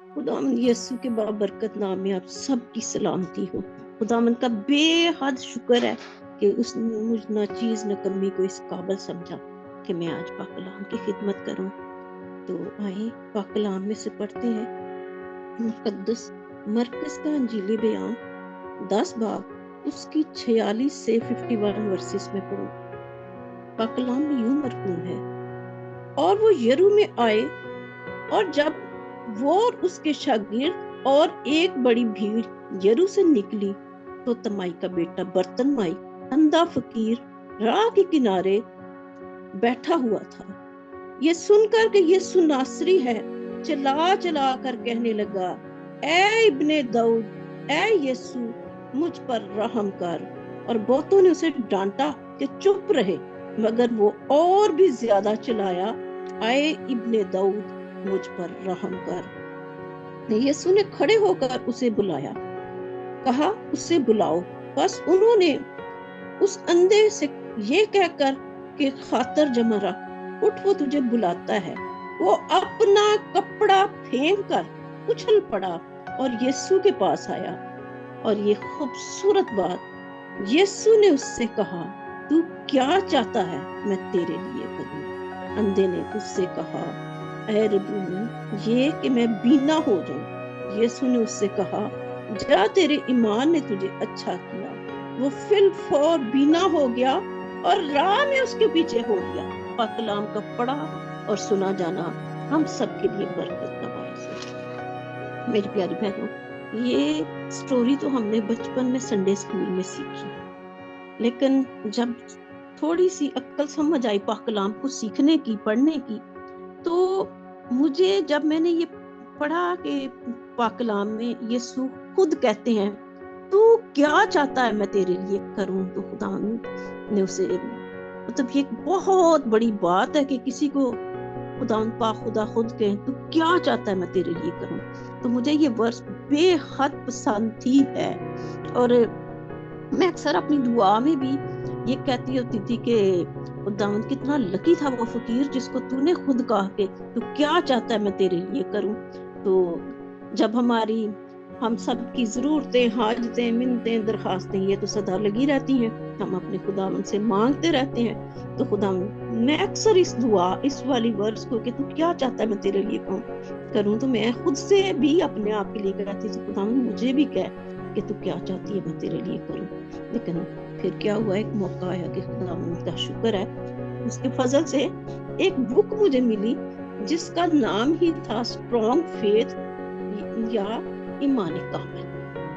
खुदावंद यीशु के बाबरकत नाम में आप सब की सलामती हो। खुदावंद का बेहद शुक्र है कि उसने मुझ नाचीज नकम्मी को इस काबिल समझा कि मैं आज पाक कलाम की खिदमत करूं। तो आए पाक कलाम में से पढ़ते हैं मुकद्दस मरकज का अंजीली बयान 10 बाब उसकी 46 से 51 वर्सेस में पढ़ो। पाक कलाम में यूं मरकूम है, और वो यरू में आए, और जब वो और उसके शागिर्द और एक बड़ी भीड़ यरू से निकली तो तमाई का बेटा बर्तनमाई अंधा फकीर राह के किनारे बैठा हुआ था। ये सुनकर कि यीशु नासरी है, चला चला कर कहने लगा, ऐ इब्ने दाऊद, ऐ यीशु मुझ पर रहम कर। और बहुतों ने उसे डांटा कि चुप रहे, मगर वो और भी ज्यादा चिल्लाया, ऐ इब्ने दाऊद मुझ पर रहम कर। यीशु ने खड़े होकर उसे बुलाया, कहा उसे बुलाओ। बस उन्होंने उस अंधे से ये कहकर कि खातर जमा रख, उठ वो तुझे बुलाता है। वो अपना कपड़ा फेंक कर उछल पड़ा और यीशु के पास आया। और ये खूबसूरत बात, यीशु ने उससे कहा, तू क्या चाहता है मैं तेरे लिए करूं? अंधे ने उससे कहा, ऐ रब्बूनी, ये कि मैं बीना हो जाऊं। यीशु ने उससे कहा, जा, तेरे ईमान ने तुझे अच्छा किया। वो फिलफौर बीना हो गया और राह में उसके पीछे हो गया। पाक कलाम का पढ़ा और सुना जाना हम सबके लिए बरकत का बायस है। मेरी प्यारी बहनों, ये स्टोरी तो हमने बचपन में संडे स्कूल में सीखी, लेकिन जब थोड़ी सी अक्ल समझ आई पाक कलाम को सीखने की, पढ़ने की, तो मुझे जब मैंने ये पढ़ा कि पाक कलाम में यीशु खुद कहते हैं, तू क्या चाहता है मैं तेरे लिए करूं, तो खुदा ने उसे, मतलब ये बहुत बड़ी बात है कि किसी को खुदा खुद कहे, तू क्या चाहता है मैं तेरे लिए करूं। तो मुझे ये वर्स बेहद पसंद थी है, और मैं अक्सर अपनी दुआ में भी ये कहती होती थी कि खुदावंद कितना लकी था वो फकीर जिसको तूने खुद कहा कि तू क्या चाहता है मैं तेरे लिए करूं। तो जब हम सब की जरूरतें, हाजतें, मिन्नतें, दरखास्तें ये तो सदा लगी रहती हैं, हम अपने खुदावंद से मांगते रहते हैं। तो खुदावंद, मैं अक्सर इस दुआ, इस वाली वर्स को कि तू क्या चाहता है मैं तेरे लिए करूं, तो मैं खुद से भी अपने आप के लिए कहती थी, खुदावंद मुझे भी कह कि तू क्या चाहती है मैं तेरे लिए करूं। लेकिन फिर क्या हुआ, एक मौका आया कि खुदावंद का शुक्र है, उसके फजल से एक बुक मुझे मिली जिसका नाम ही था स्ट्रॉन्ग फेथ या ईमान कामिल।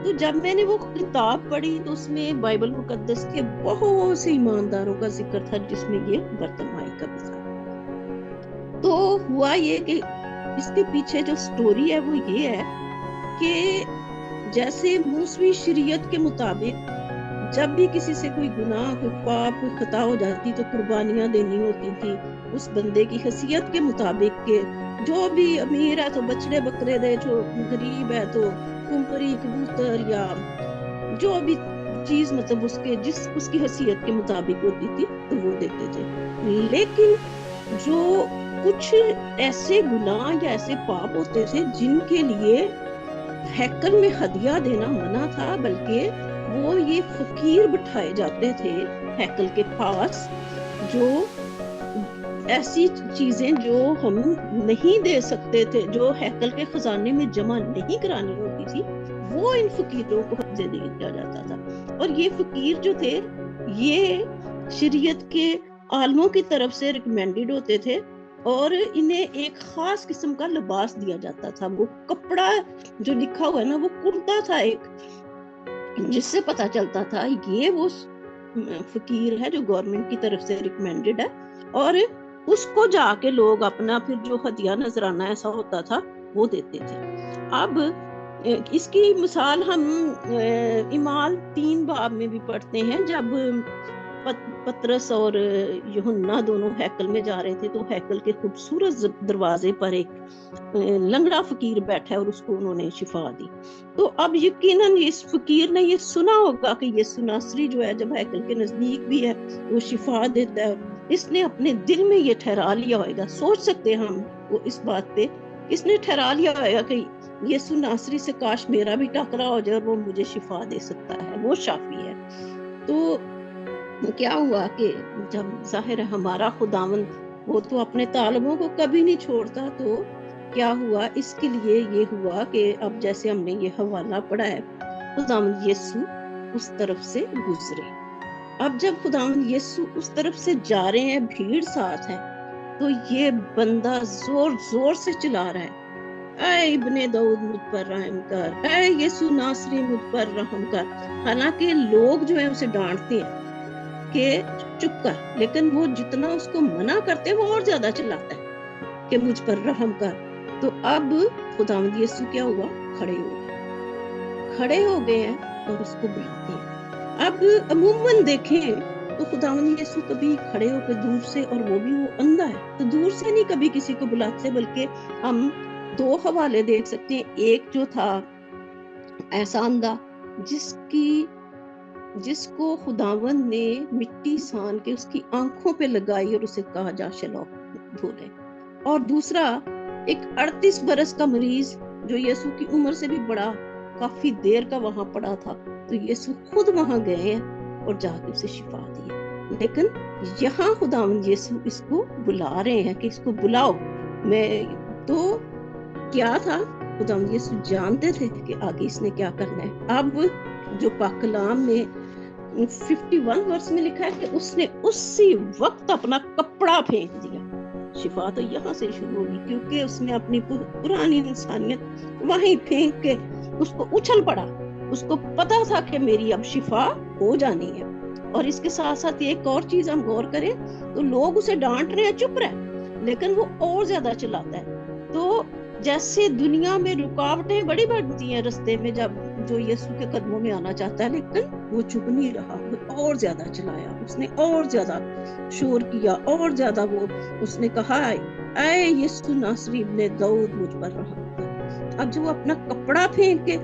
तो जब मैंने वो किताब पढ़ी तो उसमें बाइबल मुकद्दस के बहुत से ईमानदारों का जिक्र था, जिसमें ये बर्तनमाई का भी था। तो हुआ ये कि इसके पीछे जो स्टोरी है वो ये है कि जैसे मूसवी शरीयत के मुताबिक जब भी किसी से कोई गुनाह, कोई पाप, कोई खता हो जाती तो कुर्बानियां देनी होती थी उस बंदे की हैसियत के मुताबिक के, जो भी अमीर है तो बछड़े बकरे दे, जो गरीब है तो कुंपरी, कबूतर या जो भी चीज मतलब उसकी हैसियत के मुताबिक होती थी तो वो देते थे। लेकिन जो कुछ ऐसे गुनाह या ऐसे पाप होते थे जिनके लिए हैकल में हदिया देना मना था, बल्कि वो ये फकीर बिठाए जाते थे हैकल के पास, जो ऐसी चीजें जो हम नहीं दे सकते थे, जो हैकल के खजाने में जमा नहीं करानी होती थी, वो इन फकीरों को हफ्ते दिया जाता था। और ये फकीर जो थे ये शरीयत के आलमों की तरफ से रिकमेंडेड होते थे, और इन्हें एक खास किस्म का लिबास दिया जाता था। वो कपड़ा जो लिखा हुआ है ना, वो कुर्ता था एक, जिससे पता चलता था ये वो फकीर है जो गवर्नमेंट की तरफ से रिकमेंडेड है, और उसको जाके लोग अपना फिर जो हदिया नजराना ऐसा होता था वो देते थे। अब इसकी मिसाल हम इमाल 3 बाब में भी पढ़ते हैं, जब पतरस और यूहन्ना दोनों हैकल में जा रहे थे तो हैकल के खूबसूरत दरवाजे पर एक लंगड़ा फकीर बैठा है और उसको उन्होंने शिफा दी। तो अब यकीनन इस फकीर ने ये सुना होगा कि यीशु नासरी जो है जब हैकल के नजदीक भी है वो शिफा देता है, इसने अपने दिल में ये ठहरा लिया होगा। सोच सकते हैं हम वो इस बात पे, इसने ठहरा लिया होगा कि यीशु नासरी से काश मेरा भी टकरा हो जाए और वो मुझे शिफा दे सकता है, वो शाफी है। तो क्या हुआ कि जब जाहिर है हमारा खुदावन वो तो अपने तालिबों को कभी नहीं छोड़ता, तो क्या हुआ, इसके लिए ये हुआ कि अब जैसे हमने ये हवाला पढ़ा है, खुदावन यीशु उस तरफ से गुजरे। अब जब खुदावन यीशु उस तरफ से जा रहे हैं, भीड़ साथ है, तो ये बंदा जोर जोर से चिल्ला रहा है, ऐ इब्ने दाऊद मुझ पर रहम कर, ऐ यीशु नासरी मुझ पर रहम कर। हालांकि लोग जो है उसे डांटते हैं कि चुप कर, लेकिन वो जितना उसको मना करते हैं वो और ज्यादा चिल्लाता है कि मुझ पर रहम कर। तो अब खुदावंद यीशु क्या हुआ, खड़े हो गए हैं और उसको बुलाते हैं। अब अमूमन देखें तो खुदावंद यीशु कभी खड़े होकर दूर से, और वो भी वो अंधा है तो दूर से नहीं कभी किसी को बुलाते, बल्कि हम दो हवाले देख सकते हैं। एक जो था ऐसा अंधा जिसको खुदावंद ने मिट्टी सान के उसकी आंखों पे लगाई और उसे कहा जा चलो धोले, और दूसरा एक 38 बरस का मरीज जो यीशु की उम्र से भी बड़ा काफी देर का वहां पड़ा था, तो यीशु खुद वहां गए हैं और जाके उसे शिफा दी। लेकिन यहाँ खुदावंद यीशु इसको बुला रहे हैं कि इसको बुलाओ। मैं तो क्या था, खुदावंद यीशु जानते थे कि आगे इसने क्या करना है। अब जो पाक कलाम में 51 वर्ष में लिखा है कि उसने उसी वक्त अपना कपड़ा फेंक दिया। शिफा तो यहाँ से शुरू होगी, क्योंकि उसने अपनी पुरानी इंसानियत वहीं फेंक के उसको उछल पड़ा। उसको पता था कि मेरी अब शिफा हो जानी है। और इसके साथ साथ एक और चीज हम गौर करें तो लोग उसे डांट रहे हैं, चुप रहे, लेकिन वो और ज्यादा चिल्लाता है। तो जैसे दुनिया में रुकावटें बड़ी बढ़ती हैं रास्ते में, जब जो यीशु के कदमों में आना चाहता है, लेकिन वो चुप नहीं रहा, वो और ज्यादा चिल्लाया, उसने और ज्यादा शोर किया, और ज्यादा वो उसने कहा, ऐ यीशु नासरी इब्ने दाऊद मुझ पर रहम कर। अब जो वो अपना कपड़ा फेंक के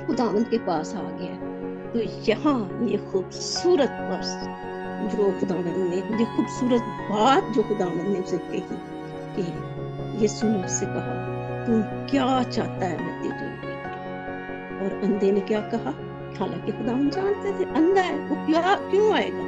खुदावंद के पास आ गया, तो यहाँ ये खूबसूरत वर्ष जो खुदावंद ने, ये खूबसूरत बात जो खुदावंद ने उसे कही कि यीशु ने उससे कहा, तू क्या चाहता है मैं तेरे लिए। और अंधे ने क्या कहा, हालांकि खुदावंद जानते थे अंधा है, वो क्यों आएगा,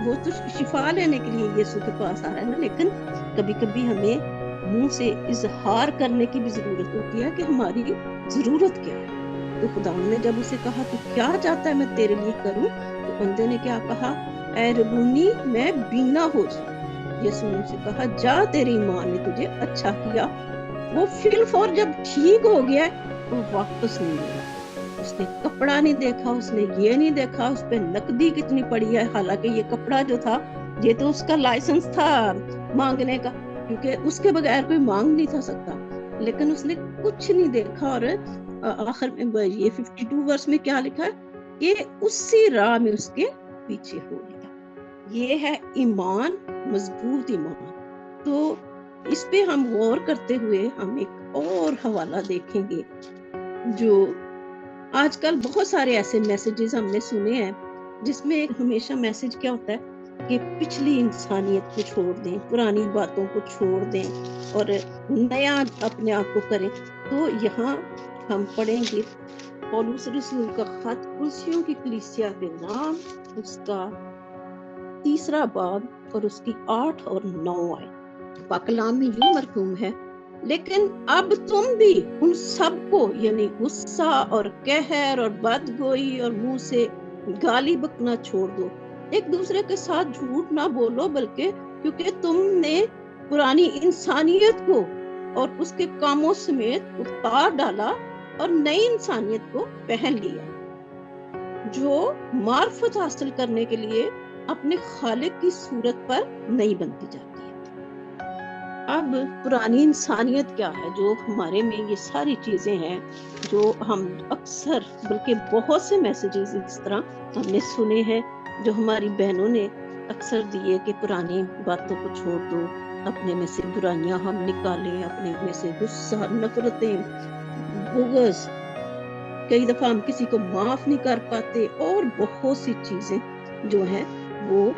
वो तो शिफा लेने के लिए यीशु के पास आ रहा है ना। लेकिन कभी कभी हमें मुंह से इजहार करने की भी जरूरत होती है कि हमारी जरूरत क्या है। तो खुदावंद ने जब उसे कहा तू क्या चाहता है मैं तेरे लिए करूं, तो अंधे ने क्या कहा, ऐ रबूनी मैं बीना हो जाऊं। यीशु ने उसे कहा, जा तेरी मां ने तुझे अच्छा किया। वो फिलफौर जब ठीक हो गया वो वापस नहीं गया। उसने कपड़ा नहीं देखा, उसने ये नहीं देखा उस पे नकदी कितनी पड़ी है। हालांकि ये कपड़ा जो था ये तो उसका लाइसेंस था मांगने का, क्योंकि उसके बगैर कोई मांग नहीं था सकता, लेकिन उसने कुछ नहीं देखा। और आखिर में ये 52 वर्ष में क्या लिखा है कि उसी राह में उसके पीछे हो लिया। ये है ईमान, मजबूत ईमान। तो इस पे हम गौर करते हुए हम एक और हवाला देखेंगे। जो आजकल बहुत सारे ऐसे मैसेजेस हमने सुने हैं जिसमें एक हमेशा मैसेज क्या होता है कि पिछली इंसानियत को छोड़ दें, पुरानी बातों को छोड़ दें और नया अपने आप को करें। तो यहाँ हम पढ़ेंगे पौलुस रसूल का खत कुलसियों की कलीसिया के नाम, उसका 3 बाब और उसकी 8 और 9 आयत। पाक कलाम में यूं मरकूम है, लेकिन अब तुम भी उन सबको यानी गुस्सा और कहर और बदगोई और मुंह से गाली बकना छोड़ दो। एक दूसरे के साथ झूठ ना बोलो, बल्कि क्योंकि तुमने पुरानी इंसानियत को और उसके कामों समेत उतार डाला और नई इंसानियत को पहन लिया, जो मार्फत हासिल करने के लिए अपने खालिक की सूरत पर नहीं बनती जाती है। अब पुरानी इंसानियत क्या है, जो हमारे में ये सारी चीजें हैं जो हम अक्सर, बल्कि बहुत से मैसेजेस इस तरह हमने सुने हैं जो हमारी बहनों ने अक्सर दिए कि पुरानी बातों को छोड़ दो, अपने में से बुराइयां हम निकालें, अपने में से गुस्सा, नफरतें, बुग़्ज़, कई दफा हम किसी को माफ नहीं कर पाते, और बहुत सी चीजें जो हैं वो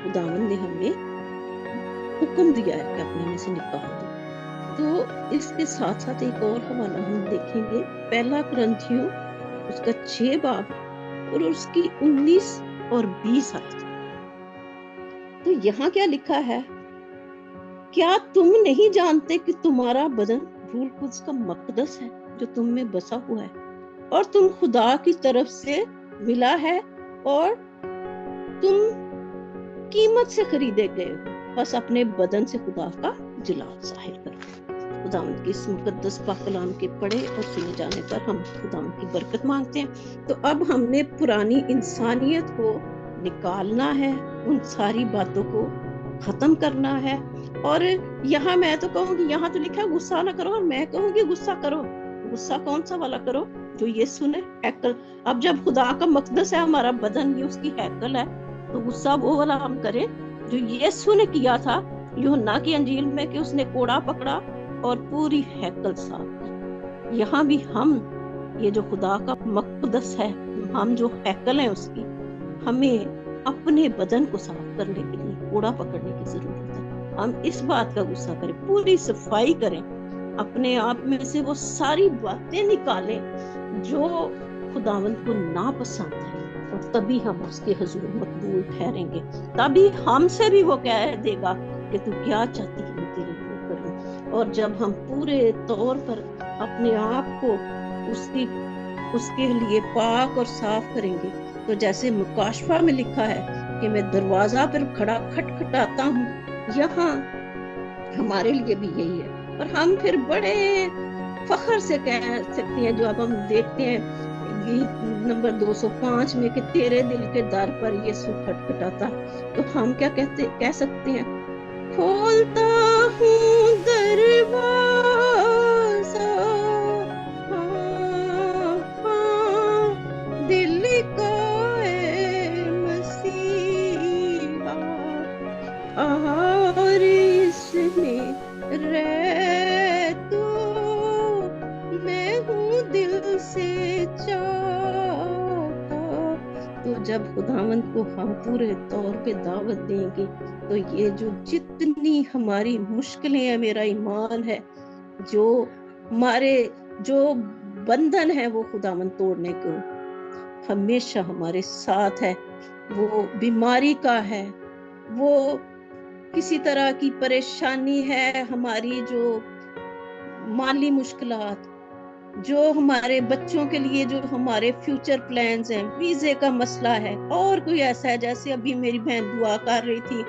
खुदावंद ने हमें हुक्म दिया है कि अपने में से निकाल दो। तो इसके साथ साथ एक और हवाला हम देखेंगे, पहला कुरिन्थियों उसका 6 बाब और उसकी 19 और 20 आयत। तो यहाँ क्या लिखा है, क्या तुम नहीं जानते कि तुम्हारा बदन रूह कुद्स का मकदस है जो तुम में बसा हुआ है और तुम खुदा की तरफ से मिला है और तुम कीमत से खरीदे गए हो, बस अपने बदन से खुदा का जलाल जाहिर करो। खुदावंद की इस मुकद्दस पाक कलाम के पढ़े और सुने जाने पर हम खुदावंद की बरकत मांगते हैं। तो अब हमने पुरानी इंसानियत को निकालना है, उन सारी बातों को खत्म करना है। और यहाँ मैं तो कहूँगी, यहाँ तो लिखा है गुस्सा ना करो, और मैं कहूँगी गुस्सा करो। गुस्सा कौन सा वाला करो? जो ये सुने हैकल। अब जब खुदा का मकदस है हमारा बदन, ये उसकी हैकल है, तो गुस्सा वो वाला हम करें जो यीशु ने किया था यूहन्ना की अंजील में, कि उसने कोड़ा पकड़ा और पूरी हैकल साफ की। यहाँ भी हम, ये जो खुदा का मकदस है, हम जो हैकल है उसकी, हमें अपने बदन को साफ करने के लिए कोड़ा पकड़ने की जरूरत है। हम इस बात का गुस्सा करें, पूरी सफाई करें, अपने आप में से वो सारी बातें निकालें जो खुदावंद को नापसंद है, और तभी हम उसके हुजूर मकबूल ठहरेंगे। तभी हमसे भी वो कह देगा कि तू क्या चाहती है मैं तेरे लिए करूं। और जब हम पूरे तौर पर अपने आप को उसके लिए पाक और साफ करेंगे, तो जैसे मुकाशफा में लिखा है कि मैं दरवाजा पर खड़ा खटखटाता हूँ, यहाँ हमारे लिए भी यही है। और हम फिर बड़े फख्र से कह सकते हैं, जो अब हम देखते हैं गीत नंबर 205 में, कि तेरे दिल के दर पर यीशु खटखटाता, तो हम क्या कह सकते हैं, खोलता हूँ दरवाजा, दिल का मसीहा, और इसमें रह तू, मैं हूँ दिल से चाहता। तो जब खुदावंद को हम पूरे तौर पे दावत देंगे, तो ये जो जितनी हमारी मुश्किलें हैं, मेरा ईमान है, जो हमारे जो बंधन है, वो खुदावंद तोड़ने को हमेशा हमारे साथ है। वो बीमारी का है, वो किसी तरह की परेशानी है, हमारी जो माली मुश्किलात, जो हमारे बच्चों के लिए जो हमारे फ्यूचर प्लान्स हैं, वीजे का मसला है, और कोई ऐसा है, जैसे अभी मेरी बहन दुआ कर रही थी,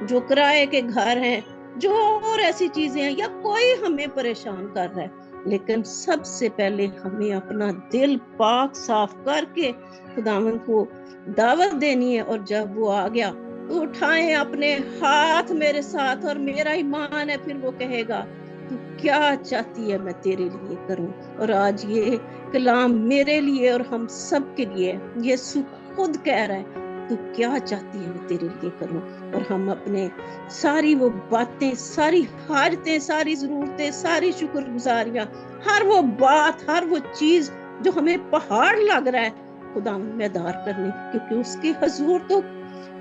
जो किराए के घर हैं, जो और ऐसी चीजें हैं, या कोई हमें परेशान कर रहा है, लेकिन सबसे पहले हमें अपना दिल पाक साफ करके खुदावंद को दावत देनी है। और जब वो आ गया तो उठाएं अपने हाथ मेरे साथ, और मेरा ईमान है, फिर वो कहेगा तू क्या चाहती है मैं तेरे लिए करूं। और आज ये कलाम मेरे लिए और हम सब के लिए, यीशु खुद कह रहा है तू क्या चाहती है मैं तेरे लिए करूं। और हम अपने सारी वो बातें, सारी हाजतें, सारी जरूरतें, सारी शुक्रगुजारियां, हर वो बात, हर वो चीज जो हमें पहाड़ लग रहा है, खुदा में दार करने, क्योंकि उसके हुजूर तो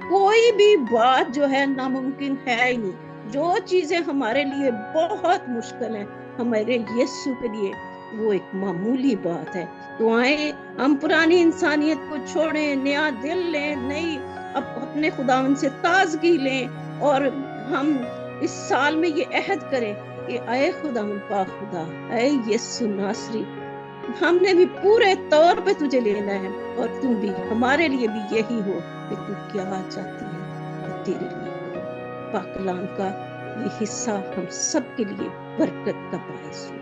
कोई भी बात जो है नामुमकिन है ही नहीं। जो चीजें हमारे लिए बहुत मुश्किल है, हमारे यीशु के लिए वो एक मामूली बात है। तो आए हम पुरानी इंसानियत को छोड़ें, नया दिल लें, नई अपने खुदावंद से ताजगी लें, और हम इस साल में ये अहद करें कि आए खुदावंद पाक खुदा, आए यीशु नासरी, हमने भी पूरे तौर पे तुझे लेना है, और तू भी हमारे लिए भी यही हो कि तू क्या चाहती है तेरे लिए करो। पाक कलाम का ये हिस्सा हम सब के लिए बरकत का बायस हो।